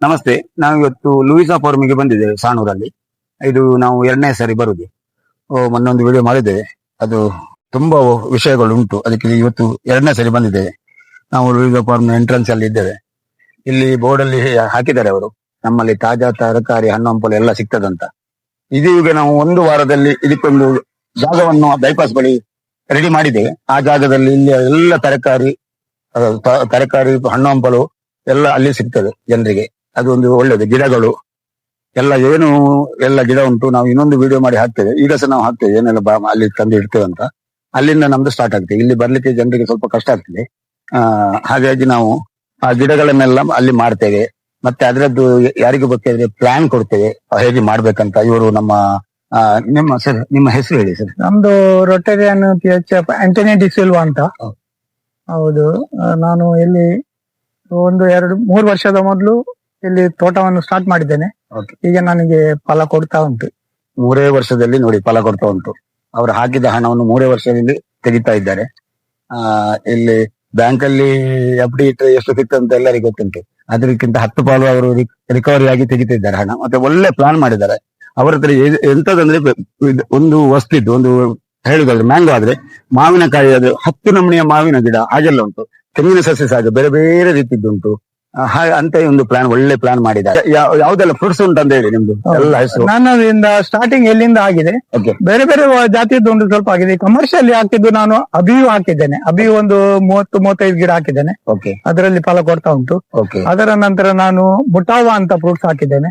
ನಮಸ್ತೆ. ನಾವು ಇವತ್ತು ಲೂಯಿಸಾ ಫಾರ್ಮಿಗೆ ಬಂದಿದ್ದೇವೆ ಸಾಣೂರಲ್ಲಿ. ಇದು ನಾವು 2ನೇ ಸರಿ ಬರುದು. ಮೊನ್ನೊಂದು ವಿಡಿಯೋ ಮಾಡಿದ್ದೇವೆ, ಅದು ತುಂಬಾ ವಿಷಯಗಳು ಉಂಟು, ಅದಕ್ಕೆ ಇವತ್ತು 2ನೇ ಸರಿ ಬಂದಿದ್ದೇವೆ. ನಾವು ಲೂಯಿಸಾ ಫಾರ್ಮ್ ಎಂಟ್ರೆನ್ಸ್ ಅಲ್ಲಿ ಇದ್ದೇವೆ. ಇಲ್ಲಿ ಬೋರ್ಡ್ ಅಲ್ಲಿ ಹಾಕಿದ್ದಾರೆ ಅವರು, ನಮ್ಮಲ್ಲಿ ತಾಜಾ ತರಕಾರಿ ಹಣ್ಣು ಹಂಪಲು ಎಲ್ಲ ಸಿಗ್ತದಂತ. ಇದೀಗ ನಾವು 1 ವಾರದಲ್ಲಿ ಇದಕ್ಕೊಂದು ಜಾಗವನ್ನು ಬೈಪಾಸ್ ಬಳಿ ರೆಡಿ ಮಾಡಿದ್ದೇವೆ. ಆ ಜಾಗದಲ್ಲಿ ಇಲ್ಲಿ ಎಲ್ಲ ತರಕಾರಿ ಹಣ್ಣು ಹಂಪಲು ಎಲ್ಲ ಅಲ್ಲಿ ಸಿಗ್ತದೆ ಜನರಿಗೆ. ಅದು ಒಂದು ಒಳ್ಳೇದು. ಗಿಡಗಳು ಎಲ್ಲ ಗಿಡ ಉಂಟು. ನಾವು ಇನ್ನೊಂದು ವಿಡಿಯೋ ಮಾಡಿ ಹಾಕ್ತೇವೆ, ಈಗ ಸಹ ನಾವು ಹಾಕ್ತೇವೆ ಏನೆಲ್ಲ ಅಲ್ಲಿ ತಂದು ಇಡ್ತೇವೆ ಅಂತ. ಅಲ್ಲಿಂದ ನಮ್ದು ಸ್ಟಾರ್ಟ್ ಆಗ್ತದೆ. ಇಲ್ಲಿ ಬರ್ಲಿಕ್ಕೆ ಜನರಿಗೆ ಸ್ವಲ್ಪ ಕಷ್ಟ ಆಗ್ತದೆ. ಹಾಗಾಗಿ ನಾವು ಆ ಗಿಡಗಳನ್ನೆಲ್ಲ ಅಲ್ಲಿ ಮಾಡ್ತೇವೆ. ಮತ್ತೆ ಅದರದ್ದು ಯಾರಿಗೂ ಗೊತ್ತಿದ್ರೆ ಪ್ಲಾನ್ ಕೊಡ್ತೇವೆ ಹೇಗೆ ಮಾಡ್ಬೇಕಂತ. ಇವರು ನಿಮ್ಮ ಹೆಸರು ಹೇಳಿ ಸರ್. ನಮ್ದು Rotarian PH Antony D Silva ಅಂತ. ಹೌದು, ನಾನು ಇಲ್ಲಿ 3 ವರ್ಷದ ಮೊದಲು ಇಲ್ಲಿ ತೋಟವನ್ನು ಸ್ಟಾರ್ಟ್ ಮಾಡಿದ್ದೇನೆ. ಈಗ ನನಗೆ ಫಲ ಕೊಡ್ತಾ ಉಂಟು. 3 ವರ್ಷದಲ್ಲಿ ನೋಡಿ ಫಲ ಕೊಡ್ತಾ ಉಂಟು. ಅವರು ಹಾಕಿದ ಹಣವನ್ನು 3 ವರ್ಷದಲ್ಲಿ ತೆಗಿತಾ ಇದ್ದಾರೆ. ಇಲ್ಲಿ ಬ್ಯಾಂಕ್ ಅಲ್ಲಿ FD ಇಟ್ಟರೆ ಎಷ್ಟು ಸಿಗ್ತದೆ ಅಂತ ಎಲ್ಲರಿಗೂ ಗೊತ್ತುಂಟು. ಅದಕ್ಕಿಂತ 10 ಪಾಲು ಅವರು ರಿಕವರಿ ಆಗಿ ತೆಗಿತಿದ್ದಾರೆ ಹಣ. ಮತ್ತೆ ಒಳ್ಳೆ ಪ್ಲಾನ್ ಮಾಡಿದ್ದಾರೆ. ಅವರ ಹತ್ರ ಎಂತದಂದ್ರೆ ಒಂದು ವಸ್ತಿದ್ದು ಒಂದು ಹೇಳುದಾದ್ರೆ ಮ್ಯಾಂಗೋ ಆದ್ರೆ ಮಾವಿನಕಾಯಿ, ಅದು 10 ನಮೂನೆಯ ಮಾವಿನ ಗಿಡ ಹಾಗೆಲ್ಲ ಉಂಟು. ತೆಂಗಿನ ಸಸ್ಯ ಸಹ ಬೇರೆ ಬೇರೆ ರೀತಿದ್ದುಂಟು. ಅಂತ ಒಂದು ಪ್ಲಾನ್, ಒಳ್ಳೆ ಪ್ಲಾನ್ ಮಾಡಿದ್ದಾರೆ. ಯಾವ್ದೆಲ್ಲ ಫ್ರೂಟ್ಸ್ ಉಂಟು ಅಂತ ಹೇಳಿ ನಿಮ್ದು ಎಲ್ಲ ಹೆಸರು. ನನ್ನದಿಂದ ಸ್ಟಾರ್ಟಿಂಗ್ ಎಲ್ಲಿಂದ ಆಗಿದೆ, ಬೇರೆ ಬೇರೆ ಜಾತಿಯದ್ದು ಉಂಟು, ಸ್ವಲ್ಪ ಆಗಿದೆ. ಕಮರ್ಷಿಯಲಿ ಹಾಕಿದ್ದು ನಾನು ಅಬಿಯು ಹಾಕಿದ್ದೇನೆ. ಅಬಿಯು ಒಂದು 30-35 ಗಿಡ ಹಾಕಿದ್ದೇನೆ. ಅದರಲ್ಲಿ ಫಲ ಕೊಡ್ತಾ ಉಂಟು. ಅದರ ನಂತರ ನಾನು ಮುಟಾವಾ ಅಂತ ಫ್ರೂಟ್ಸ್ ಹಾಕಿದ್ದೇನೆ.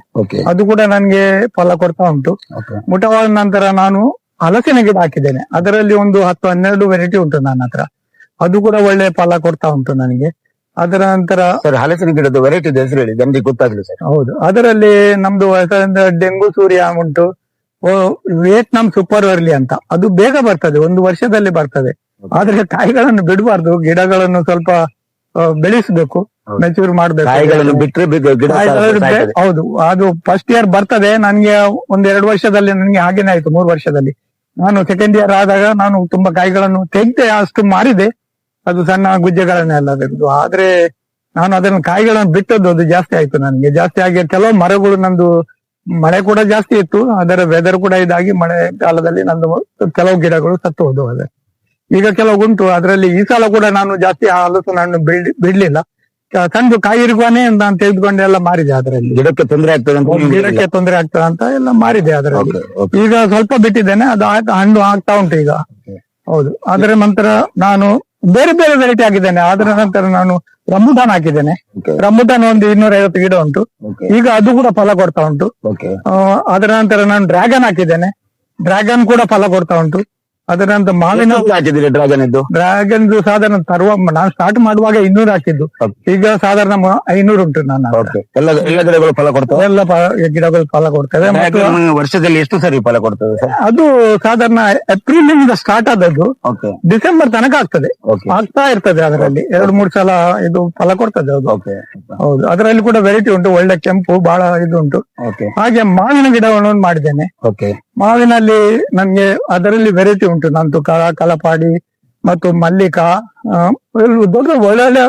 ಅದು ಕೂಡ ನನ್ಗೆ ಫಲ ಕೊಡ್ತಾ ಉಂಟು. ಮುಟಾವಾ ನಂತರ ನಾನು ಹಲಸಿನ ಗಿಡ ಹಾಕಿದ್ದೇನೆ. ಅದರಲ್ಲಿ ಒಂದು 10-12 ವೆರೈಟಿ ಉಂಟು ನನ್ನ ಹತ್ರ. ಅದು ಕೂಡ ಒಳ್ಳೆ ಫಲ ಕೊಡ್ತಾ ಉಂಟು ನನಗೆ. ಅದರ ನಂತರ ಹಲಸಿನ ಗಿಡದ ವೆರೈಟಿ ಹೆಸರು ಹೇಳಿ, ಜನರಿಗೆ ಗೊತ್ತಾಗಲಿ ಸರ್. ಹೌದು, ಅದರಲ್ಲಿ ನಮ್ದು ಡೆಂಗು ಸೂರ್ಯ ಉಂಟು, ವಿಯೆಟ್ನಾಂ ಸೂಪರ್ ವರ್ಲಿ ಅಂತ. ಅದು ಬೇಗ ಬರ್ತದೆ, 1 ವರ್ಷದಲ್ಲಿ ಬರ್ತದೆ. ಆದ್ರೆ ಕಾಯಿಗಳನ್ನು ಬಿಡಬಾರ್ದು, ಗಿಡಗಳನ್ನು ಸ್ವಲ್ಪ ಬೆಳೆಸಬೇಕು, ಮೆಚೂರ್ ಮಾಡ್ಬೇಕು. ಹೌದು, ಅದು ಫಸ್ಟ್ ಇಯರ್ ಬರ್ತದೆ. ನನ್ಗೆ 1-2 ವರ್ಷದಲ್ಲಿ ನನ್ಗೆ ಹಾಗೇನೆ ಆಯ್ತು. 3 ವರ್ಷದಲ್ಲಿ ನಾನು ಸೆಕೆಂಡ್ ಇಯರ್ ಆದಾಗ ನಾನು ತುಂಬಾ ಕಾಯಿಗಳನ್ನು ತೆಗ್ದೆ, ಅಷ್ಟು ಮಾರಿದೆ. ಅದು ಸಣ್ಣ ಗುಜ್ಜೆಗಳನ್ನೆಲ್ಲ ತೆಗೆದು. ಆದ್ರೆ ನಾನು ಅದನ್ನು ಕಾಯಿಗಳನ್ನು ಬಿಟ್ಟದ್ದು ಅದು ಜಾಸ್ತಿ ಆಯ್ತು ನನಗೆ. ಜಾಸ್ತಿ ಆಗಿ ಕೆಲವು ಮರಗಳು, ನಂದು ಮಳೆ ಕೂಡ ಜಾಸ್ತಿ ಇತ್ತು, ಅದರ ವೆದರ್ ಕೂಡ ಇದಾಗಿ ಮಳೆ ಕಾಲದಲ್ಲಿ ನಂದು ಕೆಲವು ಗಿಡಗಳು ಸತ್ತು ಹೋದವು. ಅದೇ ಈಗ ಕೆಲವು ಉಂಟು. ಅದರಲ್ಲಿ ಈ ಸಲ ಕೂಡ ನಾನು ಜಾಸ್ತಿ ಹಲಸನ್ನು ಬಿಡ್ಲಿಲ್ಲ. ಸಣ್ಣ ಕಾಯಿ ಇರುವಾನೆ ನಾನು ತೆಗೆದುಕೊಂಡು ಎಲ್ಲ ಮಾರಿದೆ. ಅದರಲ್ಲಿ ಗಿಡಕ್ಕೆ ತೊಂದರೆ ಆಗ್ತದೆ ಅಂತ ಎಲ್ಲ ಮಾರಿದೆ. ಅದರಲ್ಲಿ ಈಗ ಸ್ವಲ್ಪ ಬಿಟ್ಟಿದ್ದೇನೆ, ಅದು ಹಣ್ಣು ಆಗ್ತಾ ಉಂಟು ಈಗ. ಹೌದು, ಅದರ ನಂತರ ನಾನು ಬೇರೆ ಬೇರೆ ವೆರೈಟಿ ಹಾಕಿದ್ದೇನೆ. ಅದರ ನಂತರ ನಾನು ರಂಬುಟಾನ್ ಹಾಕಿದ್ದೇನೆ. ರಂಬುಟಾನ್ ಒಂದು 250 ಗಿಡ ಉಂಟು. ಈಗ ಅದು ಕೂಡ ಫಲ ಕೊಡ್ತಾ ಉಂಟು. ಅದರ ನಂತರ ನಾನು ಡ್ರ್ಯಾಗನ್ ಹಾಕಿದ್ದೇನೆ. ಡ್ರ್ಯಾಗನ್ ಕೂಡ ಫಲ ಕೊಡ್ತಾ ಉಂಟು. ಅದರ ನಂತರ ಮಾವಿನ ಹಾಕಿದ್ದೀರಿ. ಡ್ರ್ಯಾಗನ್ ಸಾಧಾರಣ ನಾನು ಸ್ಟಾರ್ಟ್ ಮಾಡುವಾಗ 200 ಹಾಕಿದ್ದು, ಈಗ ಸಾಧಾರಣ 500 ಉಂಟು. ನಾನು ಎಲ್ಲ ಗಿಡಗಳು ಫಲ ಕೊಡ್ತವೆ. ಎಲ್ಲ ಗಿಡಗಳು ಫಲ ಕೊಡ್ತವೆ. ವರ್ಷದಲ್ಲಿ ಎಷ್ಟು ಸರಿ ಫಲ ಕೊಡ್ತದೆ? ಅದು ಸಾಧಾರಣ ಏಪ್ರಿಲ್ ಇಂದ ಸ್ಟಾರ್ಟ್ ಆದದ್ದು ಡಿಸೆಂಬರ್ ತನಕ ಆಗ್ತದೆ, ಆಗ್ತಾ ಇರ್ತದೆ. ಅದರಲ್ಲಿ 2-3 ಸಲ ಇದು ಫಲ ಕೊಡ್ತದೆ. ಹೌದು, ಅದರಲ್ಲಿ ಕೂಡ ವೆರೈಟಿ ಉಂಟು, ಒಳ್ಳೆ ಕೆಂಪು ಬಹಳ ಇದು ಉಂಟು. ಹಾಗೆ ಮಾವಿನ ಗಿಡವನ್ನು ಮಾಡಿದ್ದೇನೆ. ಮಾವಿನಲ್ಲಿ ನನ್ಗೆ ಅದರಲ್ಲಿ ವೆರೈಟಿ ಉಂಟು. ನಂದು ಕಲಪಾಡಿ ಮತ್ತು ಮಲ್ಲಿಕಾ, ದೊಡ್ಡ ಒಳ್ಳೊಳ್ಳೆ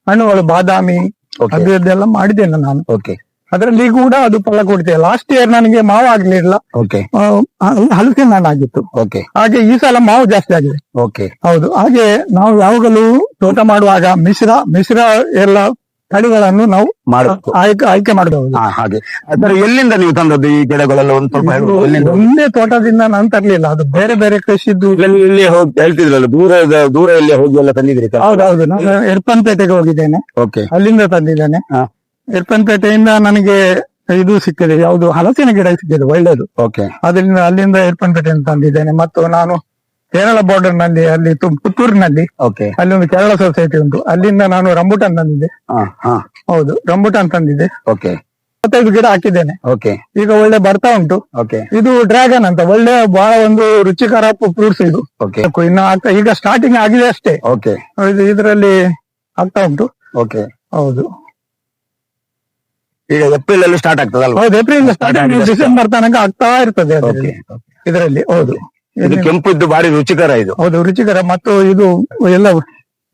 ಹಣ್ಣುಗಳು, ಬಾದಾಮಿ, ಅದು ಇದೆಲ್ಲ ಮಾಡಿದ್ದೇನೆ ನಾನು. ಅದರಲ್ಲಿ ಕೂಡ ಅದು ಫಲ ಕೊಡ್ತೇವೆ. ಲಾಸ್ಟ್ ಇಯರ್ ನನಗೆ ಮಾವು ಆಗ್ಲಿಲ್ಲ, ಹಲಸಿನ ಹಣ್ಣು ಆಗಿತ್ತು. ಹಾಗೆ ಈ ಸಲ ಮಾವು ಜಾಸ್ತಿ ಆಗಿದೆ. ಹೌದು, ಹಾಗೆ ನಾವು ಯಾವಾಗಲೂ ತೋಟ ಮಾಡುವಾಗ ಮಿಶ್ರ ಎಲ್ಲ ತಳಿಗಳನ್ನು ನಾವು ಆಯ್ಕೆ ಮಾಡಬಹುದು. ಹಾಗೆ ಎಲ್ಲಿಂದ ನೀವು ತಂದದ್ದು ಈ ಗಿಡಗಳೆಲ್ಲ? ಒಂದು ಸ್ವಲ್ಪ ಒಂದೇ ತೋಟದಿಂದ ನಾನು ತರ್ಲಿಲ್ಲ, ಅದು ಬೇರೆ ಬೇರೆ ಕೃಷಿದ್ದು. ಹೇಳ್ತಿದ್ರಲ್ಲ, ದೂರ ಎಲ್ಲಿ ಹೋಗಿ ಎಲ್ಲ ತಂದಿದ್ರಿ? ಹೌದೌದು, ನಾನು ಎರ್ಪನ್ಪೇಟೆಗೆ ಹೋಗಿದ್ದೇನೆ, ಅಲ್ಲಿಂದ ತಂದಿದ್ದೇನೆ. ಎರ್ಪನ್ಪೇಟೆಯಿಂದ ನನಗೆ ಇದು ಸಿಕ್ಕಿದೆ, ಯಾವುದು ಹಲಸಿನ ಗಿಡ ಸಿಕ್ಕಿದೆ, ಒಳ್ಳೇದು. ಅದರಿಂದ ಅಲ್ಲಿಂದ ಎರ್ಪನ್ಪೇಟೆಯಿಂದ ತಂದಿದ್ದೇನೆ. ಮತ್ತು ನಾನು ಕೇರಳ ಬಾರ್ಡರ್ ನಲ್ಲಿ, ಅಲ್ಲಿ ಪುತ್ತೂರಿನಲ್ಲಿ ಅಲ್ಲಿ ಒಂದು ಕೇರಳ ಸೊಸೈಟಿ ಉಂಟು, ಅಲ್ಲಿಂದ ನಾನು ರಂಬುಟಾನ್ ತಂದಿದ್ದೆ. ಹೌದು, ರಂಬುಟಾನ್ ತಂದಿದ್ದೆ. 25 ಗಿಡ ಹಾಕಿದ್ದೇನೆ. ಈಗ ಒಳ್ಳೆ ಬರ್ತಾ ಉಂಟು. ಇದು ಡ್ರ್ಯಾಗನ್ ಅಂತ, ಒಳ್ಳೆ ಬಹಳ ಒಂದು ರುಚಿಕರ ಫ್ರೂಟ್ಸ್ ಇದು. ಇನ್ನು ಆಗ್ತಾ, ಈಗ ಸ್ಟಾರ್ಟಿಂಗ್ ಆಗಿದೆ ಅಷ್ಟೇ. ಇದರಲ್ಲಿ ಆಗ್ತಾ ಉಂಟು. ಹೌದು, ಈಗ ಏಪ್ರಿಲ್ ಅಲ್ಲಿ ಸ್ಟಾರ್ಟ್ ಆಗ್ತದಲ್ಲ? ಹೌದು, ಏಪ್ರಿಲ್ ಸ್ಟಾರ್ಟಿಂಗ್ ಡಿಸೆಂಬರ್ ತನಕ ಆಗ್ತಾ ಇರ್ತದೆ ಇದರಲ್ಲಿ. ಹೌದು, ಕೆಂಪು ಇದ್ದು ಭಾರಿ ರುಚಿಕರ ಇದು. ಹೌದು, ರುಚಿಕರ. ಮತ್ತು ಇದು ಎಲ್ಲ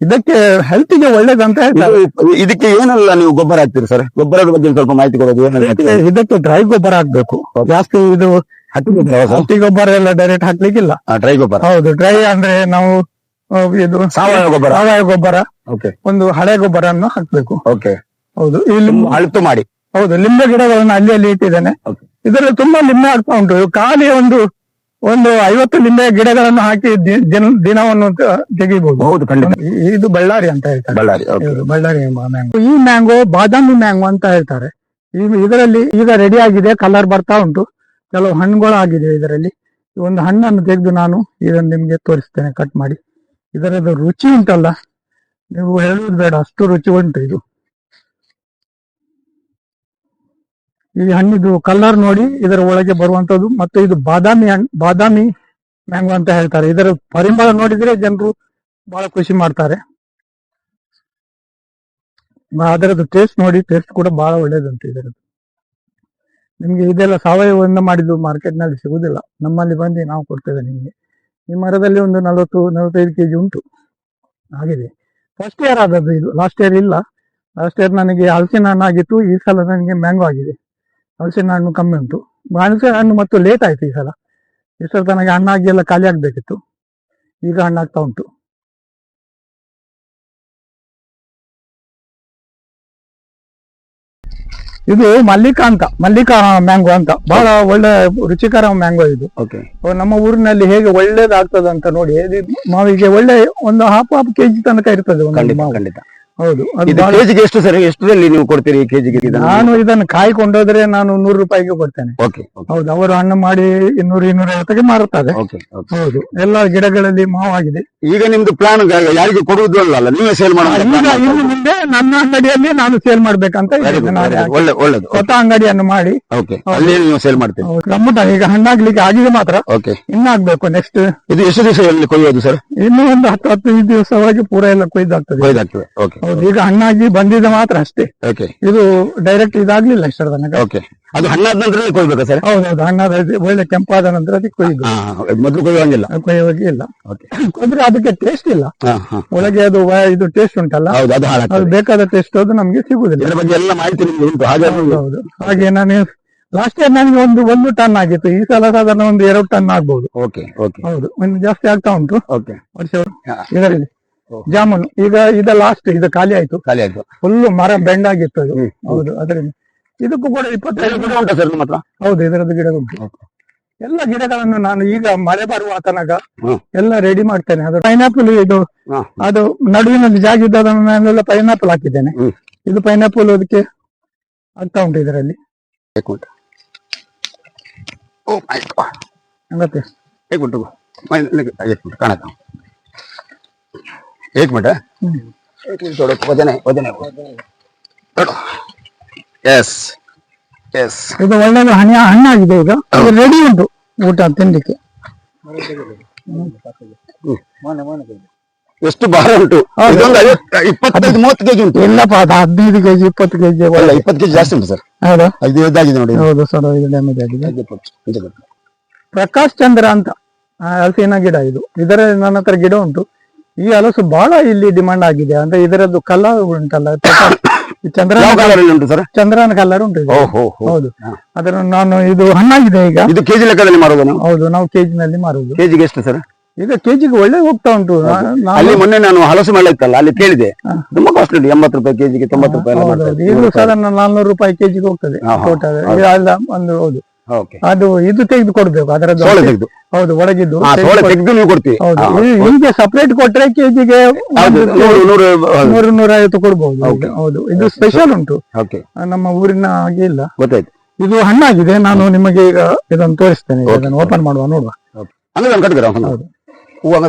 ಇದಕ್ಕೆ ಹೆಲ್ತ್ಗೆ ಒಳ್ಳೇದಂತ ಹೇಳ್ತಾರೆ. ಇದಕ್ಕೆ ಏನೆಲ್ಲ ನೀವು ಗೊಬ್ಬರ ಹಾಕ್ತೀರಿ ಸರ್? ಗೊಬ್ಬರದ ಬಗ್ಗೆ ಸ್ವಲ್ಪ ಮಾಹಿತಿ ಕೊಡೋದು. ಏನೆಲ್ಲ ಹಾಕ್ತೀರಿ? ಇದಕ್ಕೆ ಡ್ರೈ ಗೊಬ್ಬರ ಹಾಕ್ಬೇಕು. ಜಾಸ್ತಿ ಇದು ಹಟ್ಟಿ ಗೊಬ್ಬರ ಹಟ್ಟಿ ಗೊಬ್ಬರ ಎಲ್ಲ ಡೈರೆಕ್ಟ್ ಹಾಕ್ಲಿಕ್ಕಿಲ್ಲ. ಡ್ರೈ ಗೊಬ್ಬರ. ಹೌದು, ಡ್ರೈ ಅಂದ್ರೆ ನಾವು ಇದು ಸಾವಯವ ಗೊಬ್ಬರ ಓಕೆ. ಒಂದು ಹಳೆ ಗೊಬ್ಬರನ್ನು ಹಾಕ್ಬೇಕು. ಓಕೆ. ಹೌದು, ಇಲ್ಲಿ ಅಳುತ್ತು ಮಾಡಿ. ಹೌದು, ಲಿಂಬೆ ಗಿಡಗಳನ್ನು ಅಲ್ಲಿ ಇಟ್ಟಿದ್ದೇನೆ. ಇದರಲ್ಲಿ ತುಂಬಾ ಲಿಂಬೆ ಆಗ್ತಾ ಉಂಟು. ಖಾಲಿ ಒಂದು 50 ಲಿಂಬೆ ಗಿಡಗಳನ್ನು ಹಾಕಿ ದಿನವನ್ನು ತೆಗಿಬಹುದು. ಹೌದು, ಖಂಡಿತ. ಇದು ಬಳ್ಳಾರಿ ಅಂತ ಹೇಳ್ತಾರೆ. ಬಳ್ಳಾರಿ ಬಳ್ಳಾರಿ ಮ್ಯಾಂಗೋ. ಈ ಮ್ಯಾಂಗೋ ಬಾದಾಮಿ ಮ್ಯಾಂಗೋ ಅಂತ ಹೇಳ್ತಾರೆ. ಇದರಲ್ಲಿ ಈಗ ರೆಡಿ ಆಗಿದೆ, ಕಲರ್ ಬರ್ತಾ ಉಂಟು. ಕೆಲವು ಹಣ್ಣುಗಳು ಆಗಿದೆ ಇದರಲ್ಲಿ. ಒಂದು ಹಣ್ಣನ್ನು ತೆಗೆದು ನಾನು ಇದನ್ನು ನಿಮ್ಗೆ ತೋರಿಸ್ತೇನೆ ಕಟ್ ಮಾಡಿ. ಇದರದ್ದು ರುಚಿ ಉಂಟಲ್ಲ, ನೀವು ಹೇಳುವುದು ಬೇಡ, ಅಷ್ಟು ರುಚಿ ಉಂಟು ಇದು. ಈ ಹಣ್ಣಿದು ಕಲರ್ ನೋಡಿ, ಇದರ ಒಳಗೆ ಬರುವಂತದ್ದು. ಮತ್ತೆ ಇದು ಬಾದಾಮಿ ಮ್ಯಾಂಗೋ ಅಂತ ಹೇಳ್ತಾರೆ. ಇದರ ಪರಿಮಳ ನೋಡಿದ್ರೆ ಜನರು ಬಹಳ ಖುಷಿ ಮಾಡ್ತಾರೆ. ಅದರದ್ದು ಟೇಸ್ಟ್ ನೋಡಿ, ಟೇಸ್ಟ್ ಕೂಡ ಬಹಳ ಒಳ್ಳೇದಂತೆ ಇದರದ್ದು. ನಿಮ್ಗೆ ಇದೆಲ್ಲ ಸಾವಯವದಿಂದ ಮಾಡಿದ್ದು ಮಾರ್ಕೆಟ್ ನಲ್ಲಿ ಸಿಗುದಿಲ್ಲ. ನಮ್ಮಲ್ಲಿ ಬಂದು ನಾವು ಕೊಡ್ತೇವೆ ನಿಮ್ಗೆ. ಈ ಮರದಲ್ಲಿ ಒಂದು 40-45 ಕೆಜಿ ಉಂಟು ಆಗಿದೆ. ಫಸ್ಟ್ ಇಯರ್ ಆದದ್ದು ಇದು, ಲಾಸ್ಟ್ ಇಯರ್ ಇಲ್ಲ. ಲಾಸ್ಟ್ ಇಯರ್ ನನಗೆ ಹಲಸಿನ ಹಣ್ಣು ಆಗಿತ್ತು, ಈ ಸಲ ನನಗೆ ಮ್ಯಾಂಗೋ ಆಗಿದೆ. ಹಲಸಿನ ಹಣ್ಣು ಕಮ್ಮಿ ಉಂಟು, ಹಲಸಿನ ಹಣ್ಣು ಮತ್ತು ಲೇಟ್ ಆಯ್ತು ಈ ಸಲ. ಈ ಸಲ ನನಗೆ ಹಣ್ಣಾಗಿ ಎಲ್ಲ ಖಾಲಿ ಆಗ್ಬೇಕಿತ್ತು, ಈಗ ಹಣ್ಣಾಗ್ತಾ ಉಂಟು. ಇದು ಮಲ್ಲಿಕಾ ಮ್ಯಾಂಗೋ ಅಂತ, ಬಹಳ ಒಳ್ಳೆ ರುಚಿಕರ ಮ್ಯಾಂಗೋ ಇದು. ನಮ್ಮ ಊರಿನಲ್ಲಿ ಹೇಗೆ ಒಳ್ಳೇದಾಗ್ತದೆ ಅಂತ ನೋಡಿ. ಮಾವಿಗೆ ಒಳ್ಳೆ ಒಂದು ಹಾಫ್ ಕೆಜಿ ತನಕ ಇರ್ತದೆ ಒಂದು ಮಾವು. ಹೌದು, ಕೆಜಿಗೆ ಎಷ್ಟು ಸರ್? ಎಷ್ಟರಲ್ಲಿ ನೀವು ಕೊಡ್ತೀರಿ ಕೆಜಿಗೆ? ನಾನು ಇದನ್ನು ಕಾಯಿ ಕೊಂಡೋದ್ರೆ ನಾನು 100 ರೂಪಾಯಿಗೆ ಕೊಡ್ತೇನೆ. ಹೌದು, ಅವರು ಹಣ್ಣು ಮಾಡಿ 200-250 ಮಾರುತ್ತಾರೆ. ಹೌದು, ಎಲ್ಲ ಗಿಡಗಳಲ್ಲಿ ಮಾವಾಗಿದೆ. ಈಗ ನಿಮ್ದು ಪ್ಲಾನ್ ಯಾರಿಗೆ ಕೊಡುವುದು ಅಲ್ಲ, ನೀವೇ ಸೇಲ್ ಮಾಡಿ. ಇನ್ನು ಮುಂದೆ ನನ್ನ ಅಂಗಡಿಯಲ್ಲಿ ನಾನು ಸೇಲ್ ಮಾಡ್ಬೇಕಂತ ಒಳ್ಳೇದು. ಹೊಸ ಅಂಗಡಿಯನ್ನು ಮಾಡಿ ನೀವು ಸೇಲ್ ಮಾಡ್ತೀವಿ. ರಮ್ಮುಟ ಈಗ ಹಣ್ಣಾಗ್ಲಿಕ್ಕೆ ಆಗಿದೆ ಮಾತ್ರ, ಇನ್ನಾಗ್ಬೇಕು. ನೆಕ್ಸ್ಟ್ ಇದು ಎಷ್ಟು ದಿವಸದಲ್ಲಿ ಕೊಯ್ಯೋದು ಸರ್? ಇನ್ನು ಒಂದು 10-15 ದಿವಸ ಒಳಗೆ ಪೂರ ಎಲ್ಲ ಕೊಯ್ದಾಗ್ತದೆ. ಹೌದು, ಈಗ ಹಣ್ಣಾಗಿ ಬಂದಿದೆ ಮಾತ್ರ ಅಷ್ಟೇ. ಇದು ಡೈರೆಕ್ಟ್ ಇದಾಗ್ಲಿಲ್ಲ ಇಷ್ಟರ ತನಕ. ಅದು ಹಣ್ಣಾದ ನಂತರ ಕೊಯ್ಬೇಕಾ ಸರ್? ಹೌದೌದು, ಹಣ್ಣಾದ ಒಳ್ಳೆ ಕೆಂಪಾದ ನಂತರ ಅದಕ್ಕೆ ಕೊಯ್ದು. ಮೊದಲು ಕೊಯ್ಯುವಂಗಿಲ್ಲ? ಕೊಯ್ಯುವಾಗಿ ಇಲ್ಲ, ಕೊಯ್ದ್ರೆ ಅದಕ್ಕೆ ಟೇಸ್ಟ್ ಇಲ್ಲ. ಒಳಗೆ ಅದು ಇದು ಟೇಸ್ಟ್ ಉಂಟಲ್ಲ, ಅದು ಬೇಕಾದ ಟೇಸ್ಟ್ ಅದು ನಮ್ಗೆ ಸಿಗುದಿಲ್ಲ. ಎಲ್ಲ ಮಾಹಿತಿ ಉಂಟು. ಹೌದು, ಹಾಗೆ ನಾನು ಲಾಸ್ಟ್ ಇಯರ್ ನನಗೆ ಒಂದು ಟನ್ ಆಗಿತ್ತು. ಈ ಸಲ ಸಾಧಾರಣ ಒಂದು 2 ಟನ್ ಆಗ್ಬಹುದು. ಹೌದು, ಒಂದು ಜಾಸ್ತಿ ಆಗ್ತಾ ಉಂಟು ವರ್ಷ. ಇದರಲ್ಲಿ ಜಾಮೂನು ಈಗ ಲಾಸ್ಟ್ ಇದು ಖಾಲಿ ಆಯ್ತು. ಫುಲ್ ಮರ ಬೆಂಡ್ ಆಗಿತ್ತು ಅದು. ಹೌದು, ಅದರಿಂದ ಇದಕ್ಕೂ ಕೂಡ 25 ಗಿಡ ಉಂಟು ಸರ್ ನಿಮ್ಮ ಹತ್ರ? ಹೌದು, ಇದರದ್ದು ಗಿಡ ಉಂಟು. ಎಲ್ಲ ಗಿಡಗಳನ್ನು ನಾನು ಈಗ ಮಳೆ ಬರುವ ತನಕ ಎಲ್ಲ ರೆಡಿ ಮಾಡ್ತೇನೆ. ಅದು ಪೈನಾಪಲ್ ಇದು ಅದು ನಡುವಿನಲ್ಲಿ ಜಾಗ ಇದ್ದದನ್ನೆಲ್ಲ ಪೈನಾಪಲ್ ಹಾಕಿದ್ದೇನೆ. ಇದು ಪೈನಾಪಲ್ ಅದಕ್ಕೆ ಆಗ್ತಾ ಉಂಟು ಇದರಲ್ಲಿ. ಹಂಗತ್ತೆ एक मिनट ಇದು ಒಳ್ಳೆದು ಹಣ್ಣಾಗಿದೆ. ಈಗ ರೆಡಿ ಉಂಟು ಊಟ ತಿನ್ಲಿಕ್ಕೆ. ಎಷ್ಟು ಭಾರ ಉಂಟು? 25-30 ಕೆಜಿ ಉಂಟು. ಇಲ್ಲಪ್ಪ, ಅದು 15 ಕೆಜಿ 20 ಕೆಜಿ 20 ಕೆಜಿ ಜಾಸ್ತಿ ಉಂಟು ಸರ್. ಹೌದಾ? ಇದಾಗಿದೆ ನೋಡಿ. ಹೌದು ಸರ್, ಇದು ಡ್ಯಾಮೇಜ್ ಆಗಿದೆ. ಪ್ರಕಾಶ್ ಚಂದ್ರ ಅಂತ ಹಲಸಿನ ಗಿಡ ಇದು. ಇದರ ನನ್ನ ಹತ್ರ ಗಿಡ ಉಂಟು. ಈ ಹಲಸು ಬಹಳ ಇಲ್ಲಿ ಡಿಮಾಂಡ್ ಆಗಿದೆ. ಅಂದ್ರೆ ಇದರದ್ದು ಕಲರ್ ಉಂಟಲ್ಲ, ಚಂದ್ರನ ಕಲರ್ ಉಂಟು. ಹೌದು, ಅದನ್ನು ನಾನು ಇದು ಹಣ್ಣಾಗಿದೆ ಈಗ. ಇದು ಕೆಜಿ ಲೆಕ್ಕದಲ್ಲಿ ಮಾರೋದು? ಹೌದು, ನಾವು ಕೆಜಿ ನಲ್ಲಿ ಮಾರುದು. ಕೆಜಿಗೆ ಎಷ್ಟು ಸರ್? ಈಗ ಕೆಜಿಗೆ ಒಳ್ಳೆ ಹೋಗ್ತಾ ಉಂಟು. ಅಲ್ಲಿ ಮೊನ್ನೆ ನಾನು ಹಲಸು ಮೇಳ ಇತ್ತಲ್ಲ, ಅಲ್ಲಿ ಕೇಳಿದೆ, ತುಂಬಾ ಕಾಸ್ಟ್ಲಿ, 80 ರೂಪಾಯಿ ಕೆಜಿಗೆ, 90 ರೂಪಾಯಿ. ಇದು ಸಾಧಾರಣ 400 ರೂಪಾಯಿ ಕೆಜಿಗೆ ಹೋಗ್ತದೆ ಟೋಟಲ್ ಒಂದು. ಹೌದು, ಅದು ಇದು ತೆಗೆದು ಕೊಡ್ಬೇಕು ಅದರದ್ದು. ಹೌದು, ಒಳಗಿದ್ದು ಹೀಗೆ ಸಪರೇಟ್ ಕೊಟ್ರೆ ಕೆಜಿಗೆ 100-150 ಕೊಡ್ಬಹುದು. ಹೌದು, ಇದು ಸ್ಪೆಷಲ್ ಉಂಟು, ನಮ್ಮ ಊರಿನ ಹಾಗೆ ಇಲ್ಲ. ಇದು ಹಣ್ಣಾಗಿದೆ. ನಾನು ನಿಮಗೆ ಈಗ ಇದನ್ನು ತೋರಿಸ್ತೇನೆ. ಇದನ್ನು ಓಪನ್ ಮಾಡುವ, ನೋಡುವ.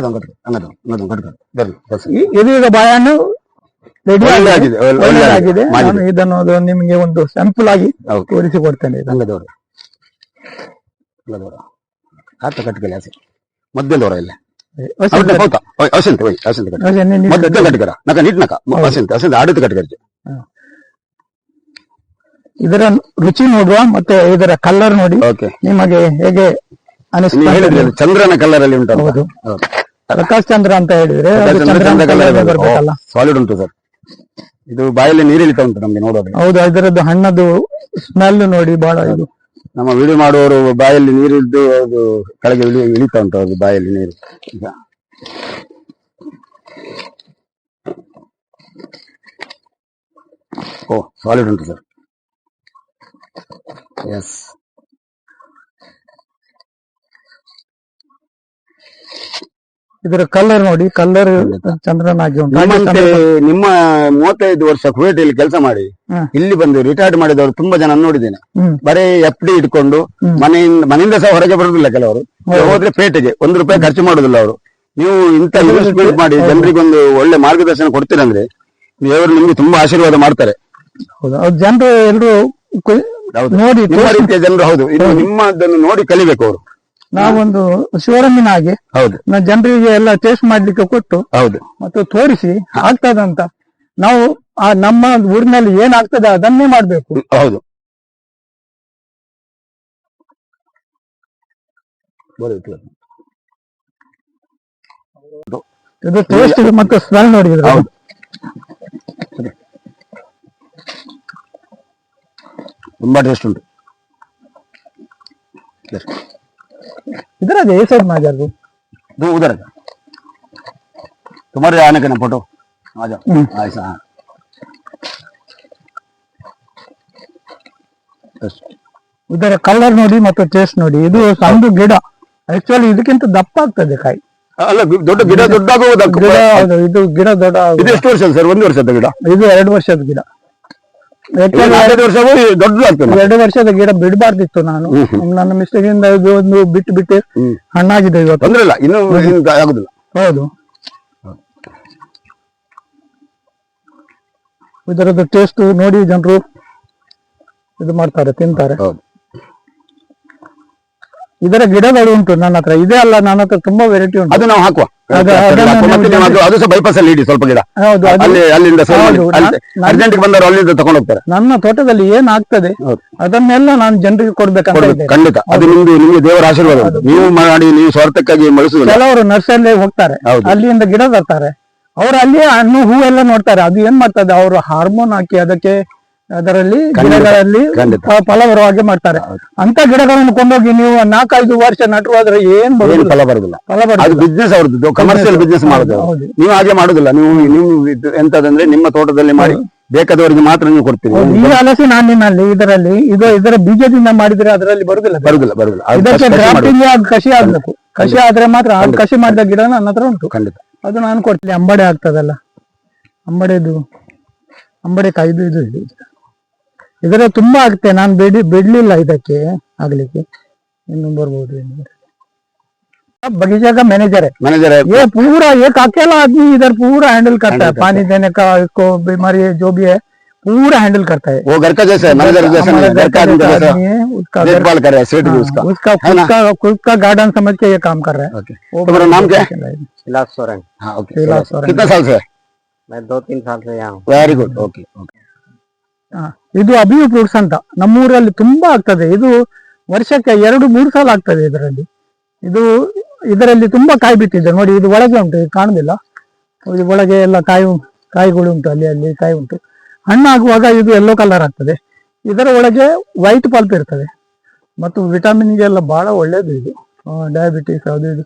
ಇದೀಗ ಬಾಳೆಹಣ್ಣು ರೆಡಿ ಆಗಿದೆ. ನಾನು ಇದನ್ನು ನಿಮಗೆ ಒಂದು ಸ್ಯಾಂಪಲ್ ಆಗಿ ತೋರಿಸಿಕೊಡ್ತೇನೆ. ಮಧ್ಯದವರ ಇಲ್ಲ ಇದರ ರುಚಿ ನೋಡುವ, ಮತ್ತೆ ಇದರ ಕಲರ್ ನೋಡಿ ನಿಮಗೆ ಹೇಗೆ ಅನಿಸ್ತದೆ. ಚಂದ್ರನ ಕಲರ್ ಅಲ್ಲಿ ಉಂಟು. ಹೌದು, ಪ್ರಕಾಶ್ ಚಂದ್ರ ಅಂತ ಹೇಳಿದ್ರೆ ಅದು ಚಂದ್ರನ colour ಬರ್ಬೇಕಲ್ಲ. ಸಾಲಿಡ್ ಉಂಟು ಸರ್. ಇದು ಬಾಯಲ್ಲಿ ನೀರಿಳಿತಾ ಉಂಟು ನಮ್ಗೆ ನೋಡೋದು. ಹೌದು, ಇದರದ್ದು ಹಣ್ಣದು ಸ್ಮೆಲ್ ನೋಡಿ ಬಹಳ ಇದು. ನಮ್ಮ ವಿಡಿಯೋ ಮಾಡುವವರು ಬಾಯಲ್ಲಿ ನೀರಿದ್ದು ಅದು ಕೆಳಗೆ ಇಳಿತಾ ಉಂಟು ಅದು ಬಾಯಲ್ಲಿ ನೀರು. ಈಗ ಓ ಸಾಲಿಡ್ ಉಂಟು ಸರ್. ಎಸ್, ಇದರ ಕಲರ್ ನೋಡಿ, ಕಲರ್ ಚಂದ್ರನಾಗಿ ಉಂಟು. ನಿಮ್ಮಂತೆ ನಿಮ್ಮ 35 ವರ್ಷ ಕುವೇಟಿಯಲ್ಲಿ ಕೆಲಸ ಮಾಡಿ ಇಲ್ಲಿ ಬಂದು ರಿಟೈರ್ಡ್ ಮಾಡಿದವರು ತುಂಬಾ ಜನ ನೋಡಿದ್ದೇನೆ. ಬರೀ FD ಇಟ್ಕೊಂಡು ಮನೆಯಿಂದ ಸಹ ಹೊರಗೆ ಬರುದಿಲ್ಲ ಕೆಲವರು. ಹೋದ್ರೆ ಪೇಟೆಗೆ ₹1 ಖರ್ಚು ಮಾಡುದಿಲ್ಲ ಅವರು. ನೀವು ಇಂತ ಇನ್ವೆಸ್ಟ್ಮೆಂಟ್ ಮಾಡಿ ಜನರಿಗೊಂದು ಒಳ್ಳೆ ಮಾರ್ಗದರ್ಶನ ಕೊಡ್ತೀರಂದ್ರೆ ದೇವರು ನಿಮ್ಗೆ ತುಂಬಾ ಆಶೀರ್ವಾದ ಮಾಡ್ತಾರೆ. ಜನರು ಎಲ್ಲರೂ ನೋಡಿ ನಿಮ್ಮ ರೀತಿಯ ಜನರು. ಹೌದು, ಇದು ನಿಮ್ಮದನ್ನು ನೋಡಿ ಕಲಿಬೇಕು ಅವರು. ನಾವೊಂದು ಶಿವರಂಗಿನ ಹಾಗೆ ಹೌದು, ಜನರಿಗೆ ಎಲ್ಲ ಟೇಸ್ಟ್ ಮಾಡ್ಲಿಕ್ಕೆ ಕೊಟ್ಟು ಹೌದು, ಮತ್ತು ತೋರಿಸಿ ಆಗ್ತದಂತ ನಾವು ನಮ್ಮ ಊರಿನಲ್ಲಿ ಏನಾಗ್ತದೆ ಅದನ್ನೇ ಮಾಡ್ಬೇಕು. ಹೌದು. ಇದು ಟೇಸ್ಟ್ ಮತ್ತು ಸ್ಮೆಲ್ ನೋಡಿದ್ರೆ ತುಂಬಾ ಟೇಸ್ಟ್ ಉಂಟು. इधर आ जाइए सब में आ जाओ। दो उधर तुम्हारे आने का ना फोटो आ जाओ ऐसा। हाँ, ಇದರ ಕಲರ್ ನೋಡಿ ಮತ್ತು ಟೇಸ್ಟ್ ನೋಡಿ. ಇದು ಸಣ್ಣ ಗಿಡ, ಆಕ್ಚುಲಿ ಇದಕ್ಕಿಂತ ದಪ್ಪ ಆಗ್ತದೆ ಕಾಯಿ. ಅಲ್ಲ, ದೊಡ್ಡ ಗಿಡ ದೊಡ್ಡಾಗುವುದು. ಇದು ಗಿಡ ದೊಡ್ಡ. ಇದು ಎಷ್ಟು ವರ್ಷ ಸರ್? 1 ವರ್ಷದ ಗಿಡ? ಇದು 2 ವರ್ಷದ ಗಿಡ. 2 ವರ್ಷವೂ ದೊಡ್ಡದಾಗ್ತದೆ. 2 ವರ್ಷದ ಗಿಡ ಬಿಡಬಾರ್ದಿತ್ತು ನಾನು. ನನ್ನ ಮಿಸ್ಟೇಕ್ ಇಂದ ಇದು ಒಂದು ಬಿಟ್ಟು ಹಣ್ಣಾಗಿದೆ ಇವತ್ತು. ತೊಂದ್ರೆ ಇಲ್ಲ, ಇನ್ನು ಆಗುದಿಲ್ಲ. ಹೌದು, ಇದರದ್ದು ಟೇಸ್ಟ್ ನೋಡಿ ಜನರು ಇದು ಮಾಡ್ತಾರೆ, ತಿಂತಾರೆ. ಇದರ ಗಿಡಗಳು ಉಂಟು ನನ್ನ ಹತ್ರ. ಇದೇ ಅಲ್ಲ, ನನ್ನ ಹತ್ರ ತುಂಬಾ ವೆರೈಟಿ ಉಂಟು. ಅದು ನಾವು ಹಾಕುವ. ಅದು ಸಹ ಬೈಪಾಸ್ ಅಲ್ಲಿ ಇಡಿ ಸ್ವಲ್ಪ ಗಿಡ. ಹೌದು, ಅಲ್ಲಿಂದ ಅರ್ಜೆಂಟ್ ಬಂದವರು ಅಲ್ಲಿಂದ ತಗೊಂಡು ಹೋಗ್ತಾರೆ. ನನ್ನ ತೋಟದಲ್ಲಿ ಏನ್ ಆಗ್ತದೆ ಅದನ್ನೆಲ್ಲ ನಾನು ಜನರಿಗೆ ಕೊಡ್ಬೇಕಂತ. ಖಂಡಿತ, ಅದು ನಿಮ್ಗೆ ದೇವರ ಆಶೀರ್ವಾದ. ನೀವು ಮಾಡಿ, ನೀವು ಸ್ವಾರ್ಥಕ್ಕಾಗಿ ಬಳಸುವುದಿಲ್ಲ. ಕೆಲವರು ನರ್ಸರಿಯಲ್ಲಿ ಹೋಗ್ತಾರೆ, ಅಲ್ಲಿಂದ ಗಿಡ ತರ್ತಾರೆ. ಅವ್ರು ಅಲ್ಲಿ ಹಣ್ಣು ಹೂ ಎಲ್ಲ ನೋಡ್ತಾರೆ. ಅದು ಏನ್ ಮಾಡ್ತದೆ, ಅವರು ಹಾರ್ಮೋನ್ ಹಾಕಿ ಅದರಲ್ಲಿ ಗಿಡಗಳಲ್ಲಿ ಫಲ ಬರುವ ಹಾಗೆ ಮಾಡ್ತಾರೆ. ಅಂತ ಗಿಡಗಳನ್ನು ಕೊಂಡೋಗಿ ನೀವು 4-5 ವರ್ಷ ನಟರು ಆದ್ರೆ ಏನ್ ಫಲ ಬರುದಿಲ್ಲ. ಅದು ಬಿಸ್ನೆಸ್ ಅವ್ರದ್ದು, ಕಮರ್ಷಿಯಲ್ ಬಿಸ್ನೆಸ್ ಮಾಡೋದು. ನೀವು ಹಾಗೆ ಮಾಡುದಿಲ್ಲ. ನೀವು ಎಂತದಂದ್ರೆ ನಿಮ್ಮ ತೋಟದಲ್ಲಿ ಮಾಡಿ ಬೇಕಾದವರಿಗೆ ಮಾತ್ರ ನೀವು ಕೊಡ್ತೀರಿ. ಈ ಹಲಸಿ ಹಣ್ಣಿನಲ್ಲಿ ಇದರ ಬೀಜದಿಂದ ಮಾಡಿದ್ರೆ ಅದರಲ್ಲಿ ಬರುದಿಲ್ಲ. ಇದಕ್ಕೆ ಗ್ರಾಫ್ಟಿಂಗ್ ಕಸಿ ಆಗ್ಬೇಕು. ಕಸಿ ಆದ್ರೆ ಮಾತ್ರ. ಕಸಿ ಮಾಡಿದ ಗಿಡ ನನ್ನ ಹತ್ರ ಉಂಟು. ಖಂಡಿತ, ಅದು ನಾನು ಕೊಡ್ತೀನಿ. ಅಂಬಡೆ ಆಗ್ತದಲ್ಲ, ಅಂಬಡೆ ಕಾಯ್ದು ಇದು ಇದರ ತುಂಬಾ ಆಗುತ್ತೆ. ನಾನು ಬಿಡ್ಲಿಲ್ಲ ಇದಕ್ಕೆ ಆಗ್ಲಿಕ್ಕೆ. ಇನ್ನು ಬರ್ಬೋದು. बगीचा का मैनेजर है ये पूरा, एक अकेला आदमी इधर पूरा हैंडल करता है. पानी देने का, इसको बीमारी जो भी है पूरा हैंडल करता है. वो घर का जैसा है, मैनेजर जैसा नहीं, घर का आदमी जैसा उसका देखभाल कर रहा है. सेठ भी उसका खुद का गार्डन समझ के ये काम कर रहा है. तुम्हारा नाम क्या है? विलास सोरेन. हाँ, ओके. कितना साल से? मैं 2-3 साल से यहाँ हूँ. Very good. ओके. ಇದು ಅಬಿಯು ಫ್ರೂಟ್ಸ್ ಅಂತ ನಮ್ಮೂರಲ್ಲಿ ತುಂಬಾ ಆಗ್ತದೆ. ಇದು ವರ್ಷಕ್ಕೆ 2-3 ಸಾಲ ಆಗ್ತದೆ. ಇದರಲ್ಲಿ ತುಂಬಾ ಕಾಯಿ ಬಿಟ್ಟಿದೆ ನೋಡಿ. ಇದು ಒಳಗೆ ಉಂಟು, ಕಾಣುದಿಲ್ಲ. ಒಳಗೆ ಎಲ್ಲ ಕಾಯಿಗಳು ಉಂಟು. ಅಲ್ಲಿ ಕಾಯಿ ಉಂಟು. ಹಣ್ಣಾಗುವಾಗ ಇದು ಯೆಲ್ಲೋ ಕಲರ್ ಆಗ್ತದೆ. ಇದರ ಒಳಗೆ ವೈಟ್ ಪಲ್ಪ್ ಇರ್ತದೆ. ಮತ್ತು ವಿಟಮಿನ್ಗೆಲ್ಲ ಬಹಳ ಒಳ್ಳೇದು ಇದು. ಡಯಾಬಿಟಿಸ್ ಅದು ಇದು,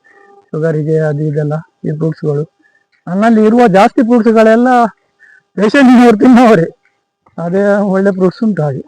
ಶುಗರಿಗೆ ಅದು ಇದೆಲ್ಲ ಈ ಫ್ರೂಟ್ಸ್ಗಳು. ನನ್ನಲ್ಲಿ ಇರುವ ಜಾಸ್ತಿ ಫ್ರೂಟ್ಸ್ಗಳೆಲ್ಲ ಪೇಷಂಟ್ ತಿನ್ನೋರೆ. ಅದೇ ಒಳ್ಳೆ ಫ್ರೂಟ್ಸ್ ಉಂಟು ಹಾಗೆ.